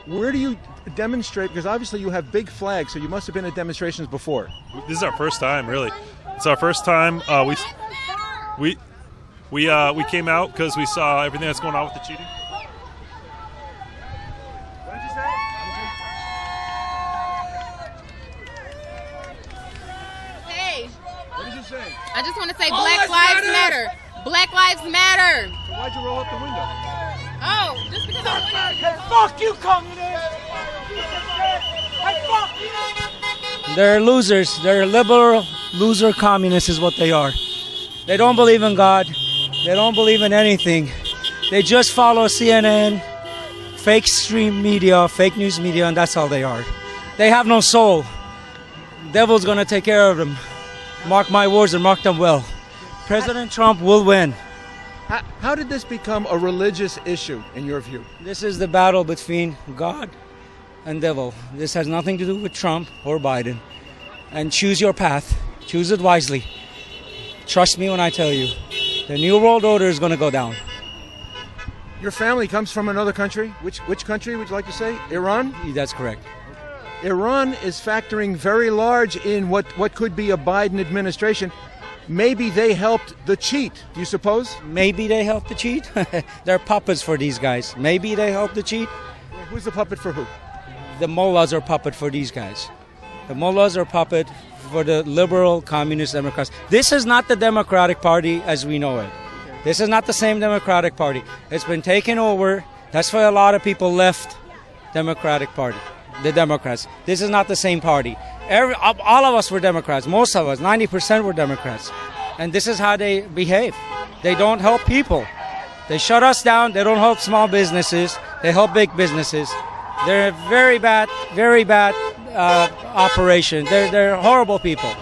Where do you demonstrate? Because obviously you have big flags, so you must have been at demonstrations before. This is our first time, really. It's our first time. We came out because we saw everything that's going on with the cheating. What did you say? Hey, What did you say? I just want to say Black Lives Matter. Black Lives Matter. So why'd you roll up the window? Oh, just because I want Hey, fuck you, communist! Hey, fuck you! They're losers. They're liberal loser communists is what they are. They don't believe in God. They don't believe in anything. They just follow CNN, fake stream media, fake news media, and that's all they are. They have no soul. Devil's gonna take care of them. Mark my words and mark them well. President Trump will win. How did this become a religious issue, in your view? This is the battle between God and devil. This has nothing to do with Trump or Biden. And choose your path. Choose it wisely. Trust me when I tell you. The New World Order is going to go down. Your family comes from another country. Which country would you like to say? Iran? That's correct. Iran is factoring very large in what could be a Biden administration. Maybe they helped the cheat, do you suppose? Maybe they helped the cheat. They're puppets for these guys. Maybe they helped the cheat. Who's the puppet for who? The mullahs are puppet for these guys. The mullahs are puppet for the liberal communist Democrats. This is not the Democratic Party as we know it. This is not the same Democratic Party. It's been taken over. That's why a lot of people left Democratic Party, the Democrats. This is not the same party. All of us were Democrats. Most of us, 90% were Democrats. And this is how they behave. They don't help people. They shut us down. They don't help small businesses. They help big businesses. They're very bad operation. They're horrible people.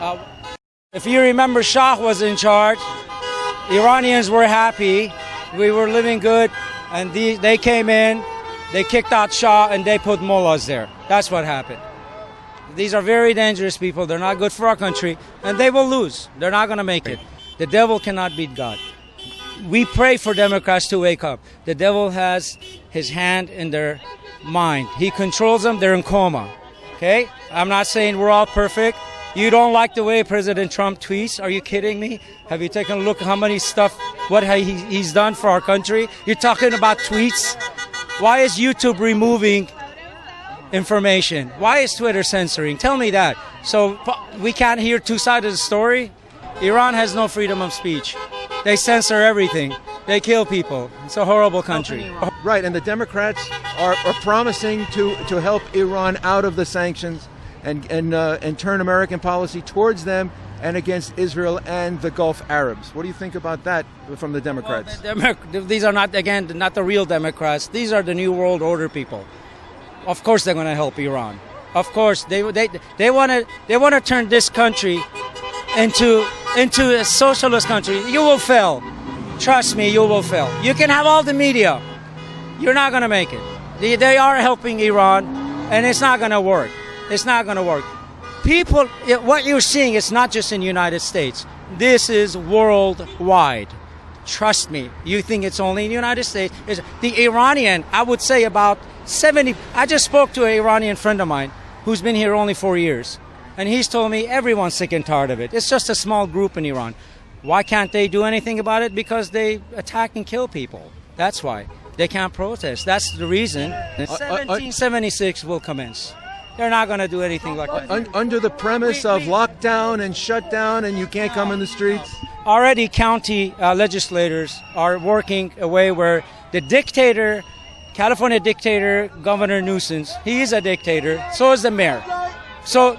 If you remember, Shah was in charge. Iranians were happy. We were living good. And they came in, they kicked out Shah, and they put mullahs there. That's what happened. These are very dangerous people. They're not good for our country, and they will lose. They're not going to make it. The devil cannot beat God. We pray for Democrats to wake up. The devil has his hand in their mind. He controls them. They're in coma. Okay? I'm not saying we're all perfect. You don't like the way President Trump tweets? Are you kidding me? Have you taken a look at how many what he's done for our country? You're talking about tweets? Why is YouTube removing information? Why is Twitter censoring? Tell me that. So we can't hear two sides of the story? Iran has no freedom of speech. They censor everything. They kill people. It's a horrible country. Right, and the Democrats are promising to help Iran out of the sanctions and turn American policy towards them and against Israel and the Gulf Arabs. What do you think about that from the Democrats? Well, these are not the real Democrats. These are the New World Order people. Of course they're going to help Iran. Of course they want to turn this country into a socialist country. You will fail. Trust me, you will fail. You can have all the media. You're not going to make it. They are helping Iran, and it's not going to work. It's not going to work. People, what you're seeing is not just in the United States. This is worldwide. Trust me. You think it's only in the United States. The Iranian, I would say about 70. I just spoke to an Iranian friend of mine who's been here only 4 years. And he's told me everyone's sick and tired of it. It's just a small group in Iran. Why can't they do anything about it? Because they attack and kill people. That's why. They can't protest. That's the reason. 1776 will commence. They're not going to do anything like that. Under the premise of lockdown and shutdown and you can't come in the streets? Already county legislators are working a way where the dictator, California dictator, Governor Newsom, he is a dictator, so is the mayor. So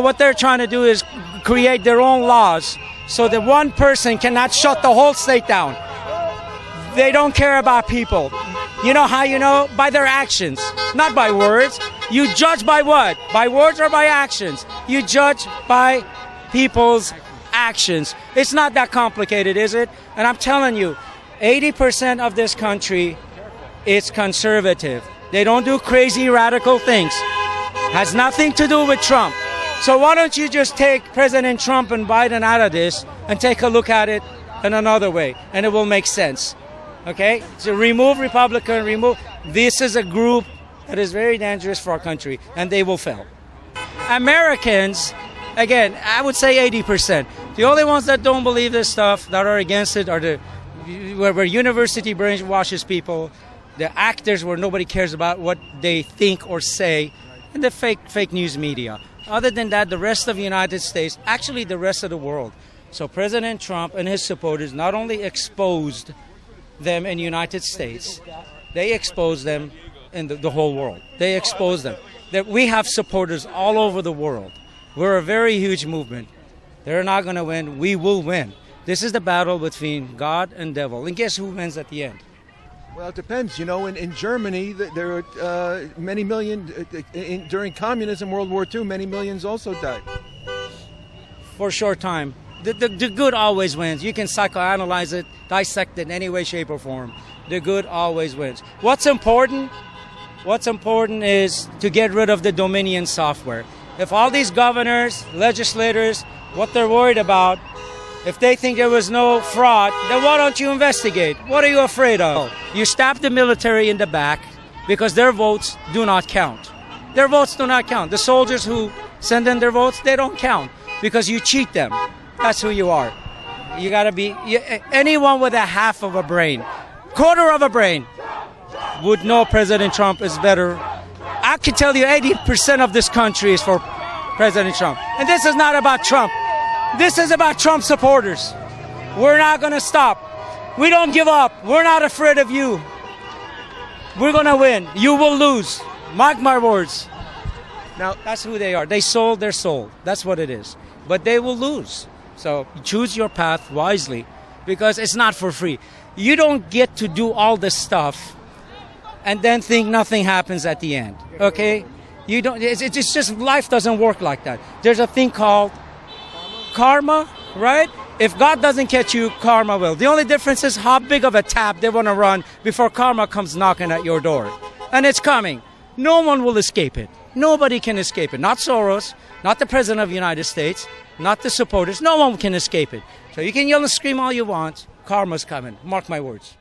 what they're trying to do is create their own laws so that one person cannot shut the whole state down. They don't care about people. You know how you know? By their actions, not by words. You judge by what? By words or by actions? You judge by people's actions. It's not that complicated, is it? And I'm telling you, 80% of this country is conservative. They don't do crazy radical things. Has nothing to do with Trump. So why don't you just take President Trump and Biden out of this and take a look at it in another way, and it will make sense. Okay? So remove Republican, remove. This is a group that is very dangerous for our country, and they will fail. Americans, again, I would say 80%. The only ones that don't believe this stuff, that are against it, are where university brainwashes people, the actors where nobody cares about what they think or say, and the fake news media. Other than that, the rest of the United States, actually the rest of the world. So President Trump and his supporters not only exposed them in the United States, they exposed them in the whole world. They exposed them. That we have supporters all over the world. We're a very huge movement. They're not going to win. We will win. This is the battle between God and devil. And guess who wins at the end? Well, it depends. You know, in Germany, there were many million, during communism, World War II, many millions also died. For a short time. The good always wins. You can psychoanalyze it, dissect it in any way, shape, or form. The good always wins. What's important? What's important is to get rid of the Dominion software. If all these governors, legislators, what they're worried about, if they think there was no fraud, then why don't you investigate? What are you afraid of? You stab the military in the back because their votes do not count. Their votes do not count. The soldiers who send in their votes, they don't count because you cheat them. That's who you are. You got to be anyone with a half of a brain, quarter of a brain, would know President Trump is better. I can tell you 80% of this country is for President Trump. And this is not about Trump. This is about Trump supporters. We're not going to stop. We don't give up. We're not afraid of you. We're going to win. You will lose. Mark my words. Now, that's who they are. They sold their soul. That's what it is. But they will lose. So choose your path wisely because it's not for free. You don't get to do all this stuff and then think nothing happens at the end. Okay? You don't. It's just life doesn't work like that. There's a thing called karma, right? If God doesn't catch you, karma will. The only difference is how big of a tap they want to run before karma comes knocking at your door. And it's coming. No one will escape it. Nobody can escape it. Not Soros, not the President of the United States, not the supporters. No one can escape it. So you can yell and scream all you want. Karma's coming. Mark my words.